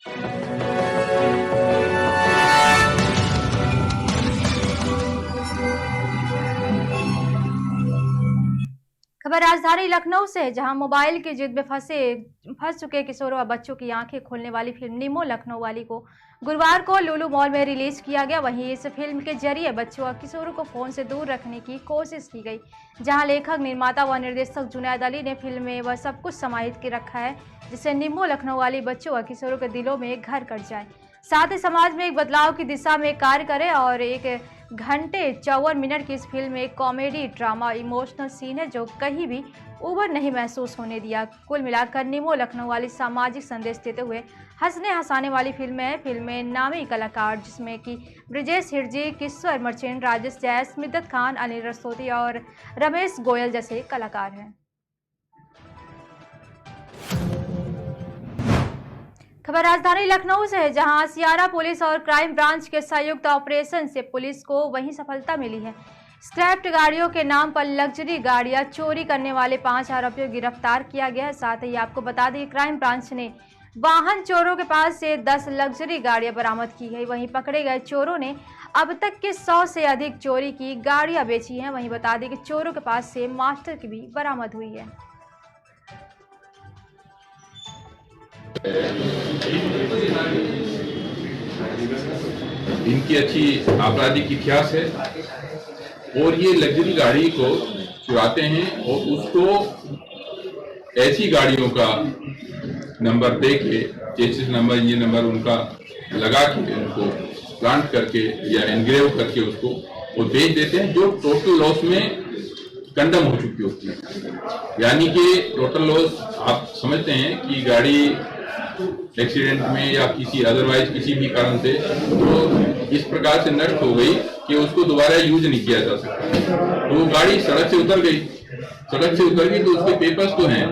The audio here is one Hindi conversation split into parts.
खबर राजधानी लखनऊ से, जहां मोबाइल की जिद में फंस चुके किशोरों व बच्चों की आंखें खोलने वाली फिल्म निमो लखनऊ वाली को गुरुवार को लुलु मॉल में रिलीज किया गया। वहीं इस फिल्म के जरिए बच्चों व किशोरों को फोन से दूर रखने की कोशिश की गई, जहां लेखक, निर्माता व निर्देशक जुनैद अली ने फिल्म में वह सब कुछ समाहित कर रखा है जिससे निमो लखनऊ वाली बच्चों व किशोरों के दिलों में घर कर जाए, साथ ही समाज में एक बदलाव की दिशा में कार्य करे। और 1 घंटे 54 मिनट की इस फिल्म में कॉमेडी, ड्रामा, इमोशनल सीन है जो कहीं भी ओवर नहीं महसूस होने दिया। कुल मिलाकर निमो लखनऊ वाली सामाजिक संदेश देते हुए हंसने हंसाने वाली फिल्म है। फिल्म में नामी कलाकार जिसमें कि ब्रिजेश हिरजी, किशोर मर्चेंट, राजेश जैस, मिद्दत खान, अनिल रस्तोगी और रमेश गोयल जैसे कलाकार हैं। खबर राजधानी लखनऊ से है, जहां सियारा पुलिस और क्राइम ब्रांच के संयुक्त ऑपरेशन से पुलिस को वही सफलता मिली है। स्क्रैप्ड गाड़ियों के नाम पर लग्जरी गाड़ियां चोरी करने वाले 5 आरोपियों को गिरफ्तार किया गया है। साथ ही आपको बता दें, क्राइम ब्रांच ने वाहन चोरों के पास से 10 लग्जरी गाड़ियां बरामद की गई। वहीं पकड़े गए चोरों ने अब तक के 100 से अधिक चोरी की गाड़ियां बेची हैं। वहीं बता दें कि चोरों के पास से मास्टर की भी बरामद हुई है। इनकी अच्छी आपराधिक इतिहास है और ये लग्जरी गाड़ी को चुराते हैं और उसको ऐसी गाड़ियों का नंबर दे के, चेसिस नंबर, इंजन नंबर उनका लगा के उनको प्लांट करके या एनग्रेव करके उसको वो बेच देते हैं, जो टोटल लॉस में कंडम हो चुकी होती है। यानी कि टोटल लॉस आप समझते हैं कि गाड़ी एक्सीडेंट में या किसी अदरवाइज किसी भी कारण से तो इस प्रकार से नष्ट हो गई कि उसको दोबारा यूज नहीं किया जा सकता। तो वो गाड़ी सड़क से उतर गई, तो उसके पेपर्स तो हैं,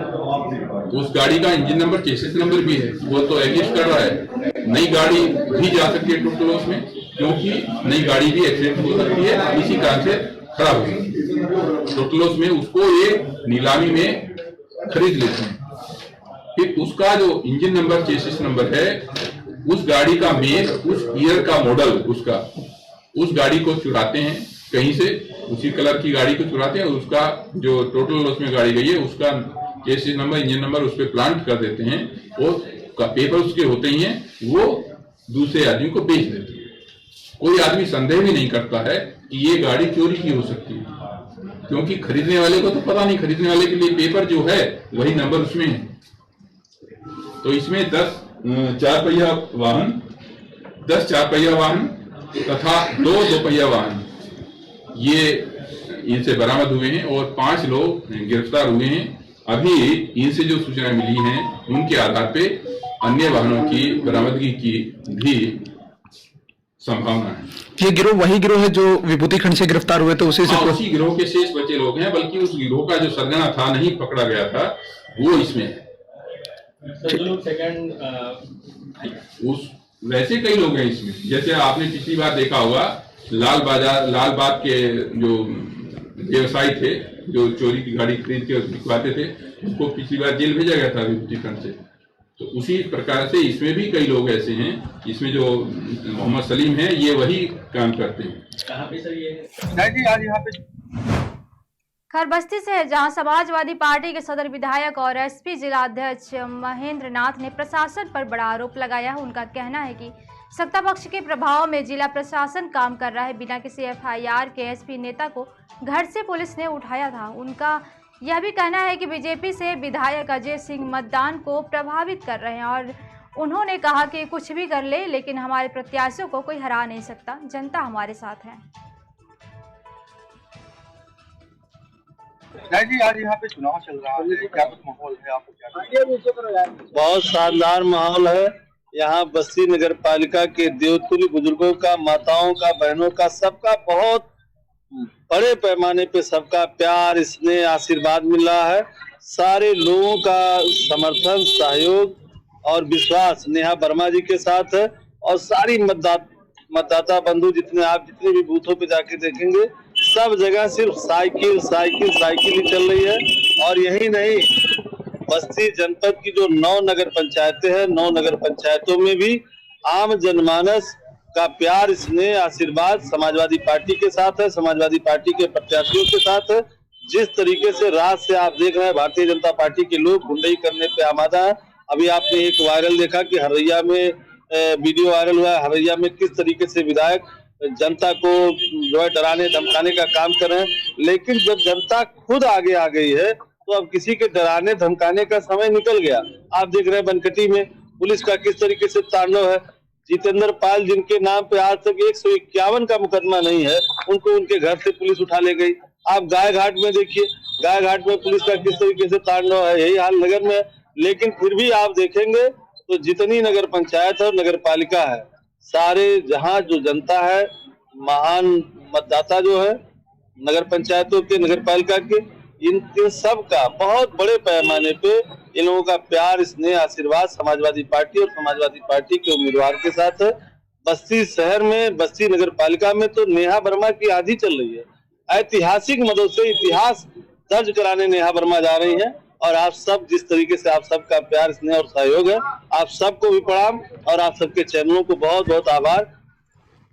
तो उस गाड़ी का इंजन नंबर, चेसिस नंबर भी है, वो तो एग्जिस्ट कर रहा है। नई गाड़ी भी जा सकती है टोटल लॉस में, क्योंकि नई गाड़ी भी एक्सीडेंट हो सकती है, इसी कारण से खराब हो सकती है। टोटल लॉस में उसको ये नीलामी में खरीद लेते हैं। फिर उसका जो इंजन नंबर, चेसिस नंबर है, उस गाड़ी का मेक, उस ईयर का मॉडल, उसका उस गाड़ी को चुराते हैं कहीं से, उसी कलर की गाड़ी को चुराते हैं और उसका जो टोटल लॉस में गाड़ी गई है उसका चेसिस नंबर, इंजन नंबर उस पर प्लांट कर देते हैं और पेपर उसके होते ही हैं, वो दूसरे आदमी को बेच देते हैं। कोई आदमी संदेह भी नहीं करता है कि ये गाड़ी चोरी की हो सकती है, क्योंकि खरीदने वाले को तो पता नहीं, खरीदने वाले के लिए पेपर जो है वही नंबर उसमें है। तो इसमें 10 4 पहिया वाहन, 10 4 पहिया वाहन तथा 2 2 पहिया वाहन ये इनसे बरामद हुए हैं और 5 लोग गिरफ्तार हुए हैं। अभी इनसे जो सूचना मिली है उनके आधार पे अन्य वाहनों की बरामदगी की भी संभावना है। ये गिरोह वही गिरोह है जो विभूति खंड से गिरफ्तार हुए थे, उसी से उसी गिरोह के शेष बचे लोग हैं, बल्कि उस गिरोह का जो सरगना था, नहीं पकड़ा गया था, वो इसमें है। उस वैसे कई लोग हैं इसमें, जैसे आपने पिछली बार देखा होगा लालबाग के जो व्यवसायी थे जो चोरी की गाड़ी खरीद के बिकवाते थे, उसको पिछली बार जेल भेजा गया था विभूति खंड से। तो उसी प्रकार से इसमें भी कई लोग ऐसे हैं। इसमें जो मोहम्मद सलीम है ये वही काम करते हैं। कहाँ पे सर ये आज यहाँ पे खैर बस्ती से है, जहां समाजवादी पार्टी के सदर विधायक और एसपी जिला अध्यक्ष महेंद्र नाथ ने प्रशासन पर बड़ा आरोप लगाया। उनका कहना है कि सत्ता पक्ष के प्रभाव में जिला प्रशासन काम कर रहा है। बिना किसी एफआईआर के एसपी नेता को घर से पुलिस ने उठाया था। उनका यह भी कहना है कि बीजेपी से विधायक अजय सिंह मतदान को प्रभावित कर रहे हैं और उन्होंने कहा कि कुछ भी कर ले, लेकिन हमारे प्रत्याशियों को कोई हरा नहीं सकता, जनता हमारे साथ है। जी आज यहाँ पे चुनाव चल रहा है, क्या कुछ माहौल है आपको? क्या बहुत शानदार माहौल है यहाँ बस्ती नगर पालिका के देवतुल्य बुजुर्गों का, माताओं का, बहनों का, सबका बहुत बड़े पैमाने पे सबका प्यार, स्नेह, आशीर्वाद मिल रहा है। सारे लोगों का समर्थन, सहयोग और विश्वास नेहा वर्मा जी के साथ है और सारी मतदाता बंधु जितने भी बूथों पे जाके देखेंगे, सब जगह सिर्फ साइकिल ही चल रही है। और यही नहीं, बस्ती जनपद की जो 9 नगर पंचायतें हैं, 9 नगर पंचायतों में भी आम जनमानस का प्यार, स्नेह, आशीर्वाद समाजवादी पार्टी के साथ है, समाजवादी पार्टी के प्रत्याशियों के साथ है। जिस तरीके से रात से आप देख रहे हैं भारतीय जनता पार्टी के लोग गुंडई करने पे आमादा है। अभी आपने एक वायरल देखा कि हरैया में वीडियो वायरल हुआ है, हरैया में किस तरीके से विधायक जनता को जो है डराने धमकाने का काम कर रहे हैं। लेकिन जब जनता खुद आगे आ गई है तो अब किसी के डराने धमकाने का समय निकल गया। आप देख रहे हैं बनकटी में पुलिस का किस तरीके से तांडव है। जितेंद्र पाल जिनके नाम पे आज तक 151 का मुकदमा नहीं है, उनको उनके घर से पुलिस उठा ले गई। आप गाय घाट में देखिए, गाय घाट में पुलिस का किस तरीके से तांडव है, यही हाल नगर में है। लेकिन फिर भी आप देखेंगे तो जितनी नगर पंचायत और नगर पालिका है, सारे जहां जो जनता है, महान मतदाता जो है नगर पंचायतों के, नगर पालिका के, इन सब का बहुत बड़े पैमाने पे इन लोगों का प्यार, स्नेह, आशीर्वाद समाजवादी पार्टी और समाजवादी पार्टी के उम्मीदवार के साथ है। बस्ती शहर में, बस्ती नगर पालिका में तो नेहा वर्मा की आंधी चल रही है। ऐतिहासिक मदों से इतिहास दर्ज कराने नेहा वर्मा जा रही है। और आप सब जिस तरीके से आप सबका प्यार, स्नेह और सहयोग है, आप सबको भी प्रणाम और आप सबके चैनलों को बहुत बहुत आभार।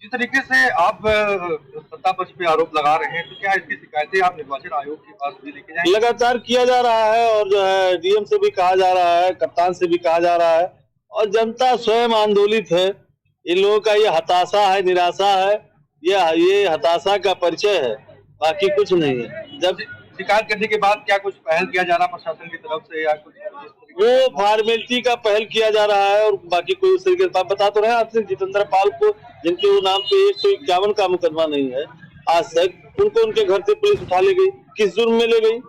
जिस तरीके से आप सत्ता पक्ष पे आरोप लगा रहे हैं, तो क्या इसकी शिकायतें आप निर्वाचन आयोग के पास भी लेके जाएंगे? लगातार किया जा रहा है और जो है डीएम से भी कहा जा रहा है, कप्तान से भी कहा जा रहा है और जनता स्वयं आंदोलित है। इन लोगों का ये हताशा है, निराशा है, ये हताशा का परिचय है, बाकी कुछ नहीं है। जब शिकायत करने के बाद क्या कुछ पहल किया जा रहा प्रशासन की तरफ से या कुछ? वो फॉर्मेलिटी का पहल किया जा रहा है और बाकी कोई उस तरीके से बता तो रहे हैं आपसे। जितेंद्र पाल को जिनके नाम पे 151 का मुकदमा नहीं है आज तक, उनको उनके घर से पुलिस उठा ले गई। किस जुर्म में ले गई,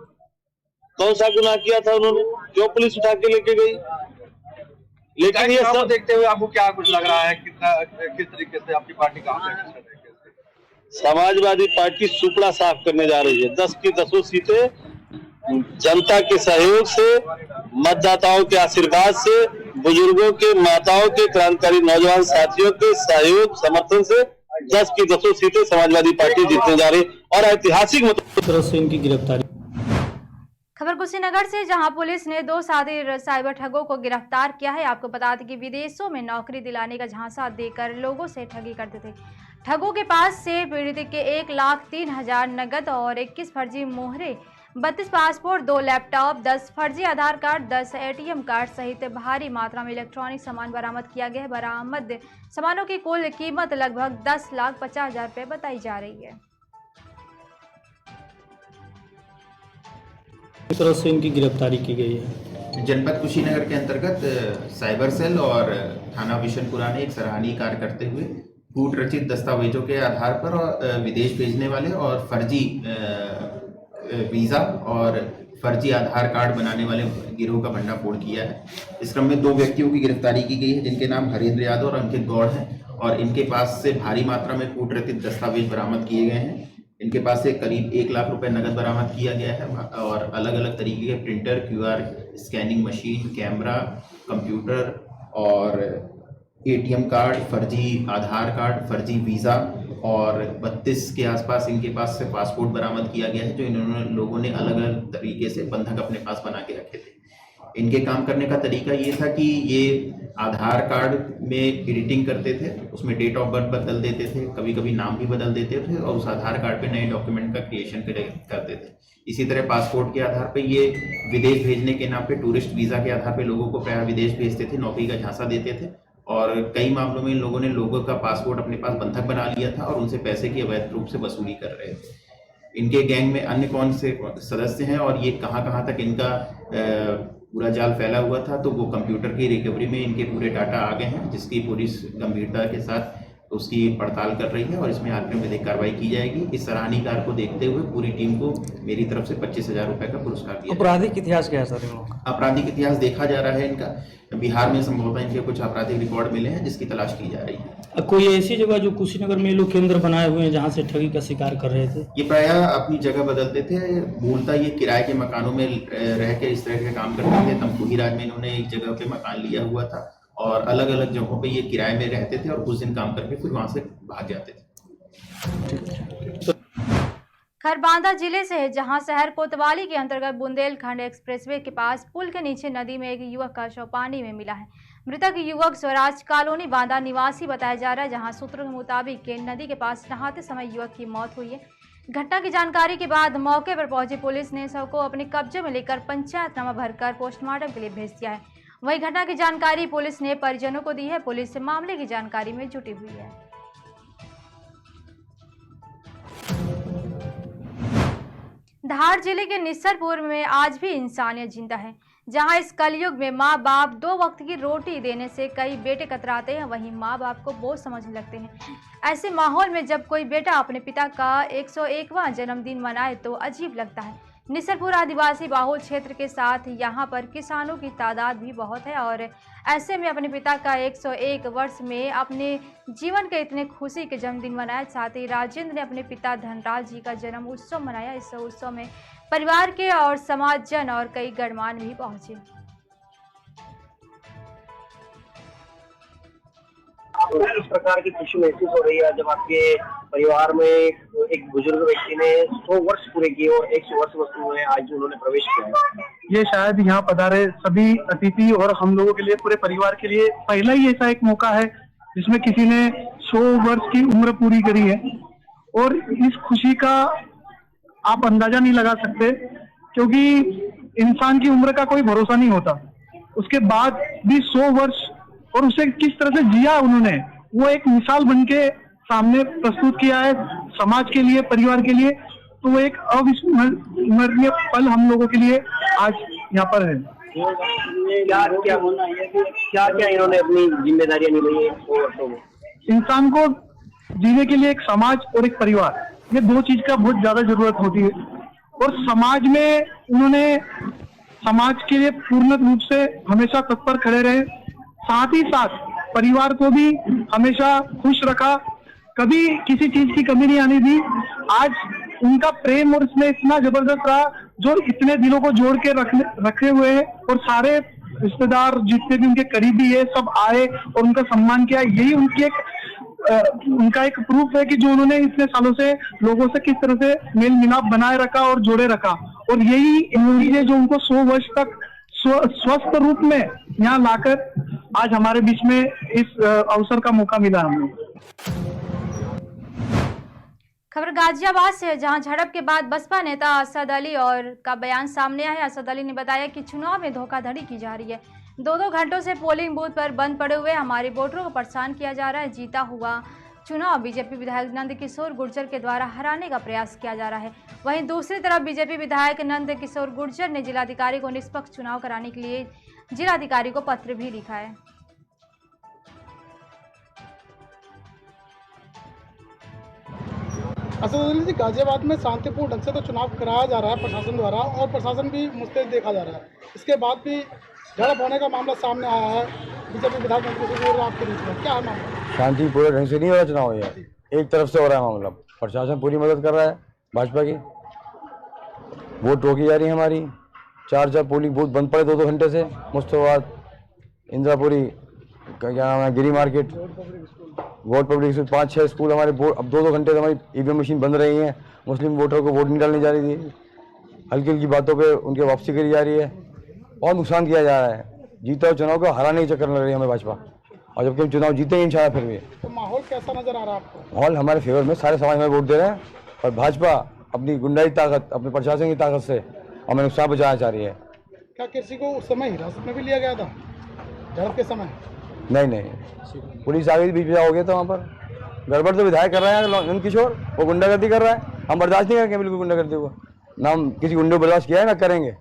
कौन सा गुनाह किया था उन्होंने, क्यों पुलिस उठा के लेके गई? लेकिन ये सब देखते हुए आपको क्या कुछ लग रहा है, किस तरीके से आपकी पार्टी कहाँ पे? समाजवादी पार्टी सुपड़ा साफ करने जा रही है। 10 की 10 सीटें जनता के सहयोग से, मतदाताओं के आशीर्वाद से, बुजुर्गों के, माताओं के, क्रांतिकारी नौजवान साथियों के सहयोग समर्थन से 10 की 10 सीटें समाजवादी पार्टी जीतने जा रही है और ऐतिहासिक मतों से इनकी गिरफ्तारी। खबर कुशीनगर से, जहां पुलिस ने 2 शातिर साइबर ठगों को गिरफ्तार किया है। आपको बता दें कि विदेशों में नौकरी दिलाने का झांसा देकर लोगों से ठगी करते थे। ठगों के पास से पीड़ित के 1,03,000 नगद और 21 फर्जी मोहरे, 32 पासपोर्ट, 2 लैपटॉप, 10 फर्जी आधार कार्ड, 10 एटीएम कार्ड सहित भारी मात्रा में इलेक्ट्रॉनिक सामान बरामद किया गया है। बरामद सामानों की कुल कीमत लगभग 10,50,000 रुपये बताई जा रही है। किस तरह से इनकी गिरफ्तारी की गई है? जनपद कुशीनगर के अंतर्गत साइबर सेल और थाना विशनपुरा ने एक सराहनीय कार्य करते हुए कूट रचित दस्तावेजों के आधार पर विदेश भेजने वाले और फर्जी वीज़ा और फर्जी आधार कार्ड बनाने वाले गिरोह का भंडाफोड़ किया है। इस क्रम में 2 व्यक्तियों की गिरफ्तारी की गई है, जिनके नाम हरेंद्र यादव और अंकित गौड़ हैं और इनके पास से भारी मात्रा में कूट रचित दस्तावेज बरामद किए गए हैं। इनके पास से करीब 1 लाख रुपए नकद बरामद किया गया है और अलग अलग तरीके के printer, QR scanning machine, camera, computer और ATM कार्ड, फर्जी आधार कार्ड, फर्जी वीज़ा और 32 के आसपास इनके पास से पासपोर्ट बरामद किया गया है, जो इन्होंने लोगों ने अलग अलग तरीके से बंधक अपने पास बना के रखे थे। इनके काम करने का तरीका ये था कि ये आधार कार्ड में एडिटिंग करते थे, उसमें डेट ऑफ बर्थ बदल देते थे, कभी कभी नाम भी बदल देते थे और उस आधार कार्ड पे नए डॉक्यूमेंट का क्रिएशन करते थे। इसी तरह पासपोर्ट के आधार पे ये विदेश भेजने के नाम पे टूरिस्ट वीज़ा के आधार पे लोगों को प्रायः विदेश भेजते थे, नौकरी का झांसा देते थे और कई मामलों में इन लोगों ने लोगों का पासपोर्ट अपने पास बंधक बना लिया था और उनसे पैसे की अवैध रूप से वसूली कर रहे थे। इनके गैंग में अन्य कौन से सदस्य हैं और ये कहाँ तक इनका पूरा जाल फैला हुआ था, तो वो कंप्यूटर की रिकवरी में इनके पूरे डाटा आ गए हैं, जिसकी पुलिस गंभीरता के साथ उसकी पड़ताल कर रही है और इसमें आगे विधिक कार्रवाई की जाएगी। इस सराहनीय कार्य को देखते हुए पूरी टीम को मेरी तरफ से 25,000 रुपए का पुरस्कार दिया। आपराधिक इतिहास क्या है सर इन लोगों का? आपराधिक इतिहास देखा जा रहा है इनका। बिहार में संभवतः इनके कुछ आपराधिक रिकॉर्ड मिले हैं, जिसकी तलाश की जा रही है। कोई ऐसी जगह जो कुशीनगर में लोग केंद्र बनाए हुए हैं जहाँ से ठगी का शिकार कर रहे थे? ये प्रायः अपनी जगह बदलते थे। मूलतः ये किराए के मकानों में रह के इस तरह के काम करते थे। तमकुही राज में इन्होंने एक जगह पे मकान लिया हुआ था और अलग अलग जगहों पे ये किराए में रहते थे और कुछ दिन काम करके फिर वहां से भाग जाते थे। खरबांदा जिले से है, जहां शहर कोतवाली के अंतर्गत बुंदेलखंड एक्सप्रेसवे के पास पुल के नीचे नदी में एक युवक का शव पानी में मिला है। मृतक युवक स्वराज कॉलोनी बांदा निवासी बताया जा रहा है, जहां सूत्रों के मुताबिक के नदी के पास नहाते समय युवक की मौत हुई है। घटना की जानकारी के बाद मौके पर पहुंची पुलिस ने शव को अपने कब्जे में लेकर पंचायतनामा भरकर पोस्टमार्टम के लिए भेज दिया है। वहीं घटना की जानकारी पुलिस ने परिजनों को दी है। पुलिस मामले की जानकारी में जुटी हुई है। धार जिले के निस्सरपुर में आज भी इंसानियत जिंदा है, जहां इस कलयुग में माँ बाप 2 वक्त की रोटी देने से कई बेटे कतराते हैं, वहीं माँ बाप को बोझ समझने लगते हैं। ऐसे माहौल में जब कोई बेटा अपने पिता का 101वां जन्मदिन मनाए तो अजीब लगता है। निस्सरपुर आदिवासी बाहुल क्षेत्र के साथ यहाँ पर किसानों की तादाद भी बहुत है और ऐसे में अपने पिता का 101 वर्ष में अपने जीवन के इतने खुशी के जन्मदिन मनाया। साथ ही राजेंद्र ने अपने पिता धनराज जी का जन्म उत्सव मनाया। इस उत्सव में परिवार के और समाज जन और कई गणमान्य भी पहुंचे। इस प्रकार की खुशी महसूस हो रही है जब आपके परिवार में एक बुजुर्ग व्यक्ति ने 100 वर्ष पूरे किए और 100 वर्ष वस्तु में आज उन्होंने प्रवेश किया। ये शायद यहाँ पधारे सभी अतिथि और हम लोगों के लिए, पूरे परिवार के लिए पहला ही ऐसा एक मौका है जिसमें किसी ने 100 वर्ष की उम्र पूरी करी है। और इस खुशी का आप अंदाजा नहीं लगा सकते, क्योंकि इंसान की उम्र का कोई भरोसा नहीं होता। उसके बाद भी 100 वर्ष और उसे किस तरह से जिया उन्होंने, वो एक मिसाल बनके सामने प्रस्तुत किया है समाज के लिए, परिवार के लिए। तो वो एक अविस्मरणीय पल हम लोगों के लिए आज यहाँ पर है। क्या इन्होंने अपनी जिम्मेदारियां निभाई है 100 वर्षों में? इंसान को जीने के लिए एक समाज और एक परिवार, ये 2 चीज का बहुत ज्यादा जरूरत होती है। और समाज में उन्होंने समाज के लिए पूर्ण रूप से हमेशा तत्पर खड़े रहे, साथ ही साथ परिवार को भी हमेशा खुश रखा, कभी किसी चीज की कमी नहीं आने दी। आज उनका प्रेम और इसमें इतना जबरदस्त रहा जो इतने दिलों को जोड़ के रखे हुए हैं। और सारे रिश्तेदार जितने भी उनके करीबी है सब आए और उनका सम्मान किया। यही उनकी उनका एक प्रूफ है कि जो उन्होंने इतने सालों से लोगों से किस तरह से मेल मिलाप बनाए रखा और जोड़े रखा। और यही है जो उनको 100 वर्ष तक स्वस्थ रूप में यहाँ लाकर आज हमारे बीच में इस अवसर का मौका मिला हमें। खबर गाजियाबाद से है, जहां झड़प के बाद बसपा नेता असद अली और का बयान सामने आया है। असद अली ने बताया कि चुनाव में धोखाधड़ी की जा रही है। 2-2 घंटों से पोलिंग बूथ पर बंद पड़े हुए हमारे वोटरों को परेशान किया जा रहा है। जीता हुआ चुनाव बीजेपी विधायक नंद किशोर गुर्जर के द्वारा हराने का प्रयास किया जा रहा है। वहीं दूसरी तरफ बीजेपी विधायक नंद किशोर गुर्जर ने जिलाधिकारी को निष्पक्ष चुनाव कराने के लिए जिलाधिकारी को पत्र भी लिखा है। असद अली जी, गाजियाबाद में शांतिपूर्ण ढंग से तो चुनाव कराया जा रहा है प्रशासन द्वारा और प्रशासन भी मुस्तैद देखा जा रहा है। इसके बाद भी झड़प होने का मामला सामने आया है बीजेपी विधायक नंद किशोर आपके बीच में, क्या है मामला? शांतिपूर्ण ढंग से नहीं हो रहा चुनाव, ये एक तरफ से हो रहा है मामला। प्रशासन पूरी मदद कर रहा है भाजपा की, वोट रोकी जा रही है हमारी। 4 पोलिंग बूथ बंद पड़े 2-2 घंटे से। मुस्तफाबाद, इंदिरापुरी, क्या नाम है, गिरी मार्केट, वोट पब्लिक स्कूल, 5-6 स्कूल हमारे अब 2-2 घंटे से हमारी ईवीएम मशीन बंद रही है। मुस्लिम वोटर को वोट नहीं डालने जा रही थी, हल्की हल्की बातों पे उनकी वापसी करी जा रही है और नुकसान किया जा रहा है। जीता हुआ चुनाव को हराने की चक्कर लग रही है हमें भाजपा, और जबकि हम चुनाव जीते ही इंशाल्लाह। फिर भी तो माहौल कैसा नजर आ रहा है आपको? माहौल हमारे फेवर में, सारे समाज में वोट दे रहे हैं और भाजपा अपनी गुंडाई ताकत, अपने प्रशासन की ताकत से हमें नुकसान बचाना चाह रही है। क्या किसी को उस समय हिरासत में भी लिया गया था झड़प के समय? नहीं, पुलिस आ गई, बीच में हो गया था। वहाँ पर गड़बड़ तो विधायक कर रहे हैं नंद किशोर, वो गुंडागर्दी कर रहा है। हम बर्दाश्त नहीं करेंगे बिल्कुल गुंडागर्दी को, ना हम किसी गुंडे को बर्दाश्त किया है ना करेंगे।